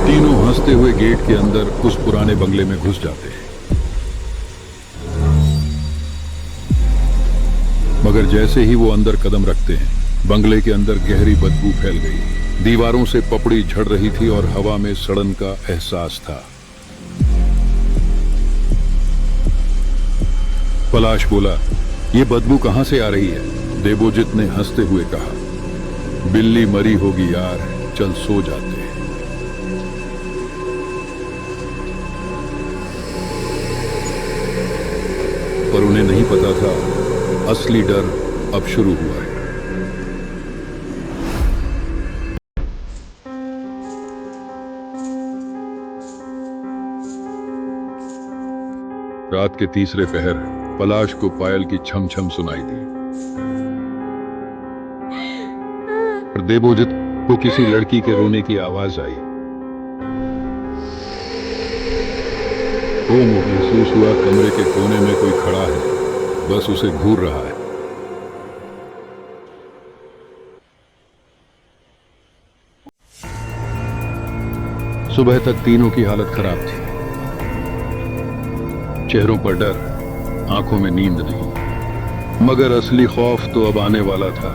तीनों हंसते हुए गेट के अंदर उस पुराने बंगले में घुस जाते हैं। मगर जैसे ही वो अंदर कदम रखते हैं, बंगले के अंदर गहरी बदबू फैल गई। दीवारों से पपड़ी झड़ रही थी और हवा में सड़न का एहसास था। पलाश बोला, ये बदबू कहां से आ रही है? देवोजित ने हंसते हुए कहा, बिल्ली मरी होगी यार, चल सो जाते हैं। पर उन्हें नहीं पता था, असली डर अब शुरू हुआ है। रात के तीसरे पहर पलाश को पायल की छम छम सुनाई दी और देवोजित को किसी लड़की के रोने की आवाज आई। वो महसूस हुआ कमरे के कोने में कोई खड़ा है, बस उसे घूर रहा है। सुबह तक तीनों की हालत खराब थी। चेहरों पर डर, आंखों में नींद नहीं, मगर असली खौफ तो अब आने वाला था।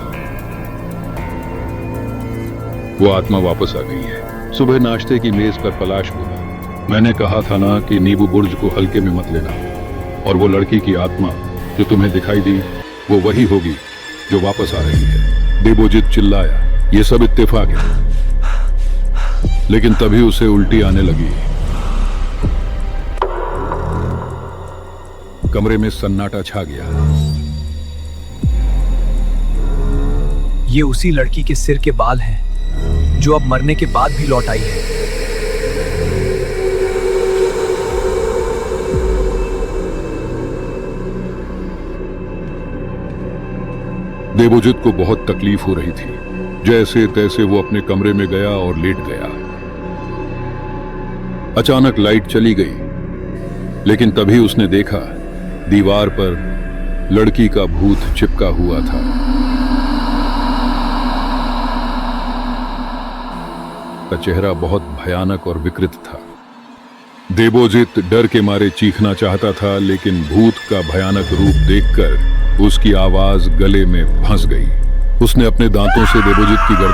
वो आत्मा वापस आ गई है। सुबह नाश्ते की मेज पर पलाश बोला, मैंने कहा था ना कि नींबू बुर्ज को हल्के में मत लेना, और वो लड़की की आत्मा जो तुम्हें दिखाई दी वो वही होगी जो वापस आ रही है। देवोजित चिल्लाया, ये सब इत्तेफाक है। लेकिन तभी उसे उल्टी आने लगी। कमरे में सन्नाटा छा गया। ये उसी लड़की के सिर के बाल हैं जो अब मरने के बाद भी लौट आई है। देवोजित को बहुत तकलीफ हो रही थी। जैसे तैसे वो अपने कमरे में गया और लेट गया। अचानक लाइट चली गई, लेकिन तभी उसने देखा दीवार पर लड़की का भूत चिपका हुआ था। का चेहरा बहुत भयानक और विकृत था। देवोजित डर के मारे चीखना चाहता था, लेकिन भूत का भयानक रूप देखकर उसकी आवाज गले में फंस गई। उसने अपने दांतों से देवोजित की गर्दन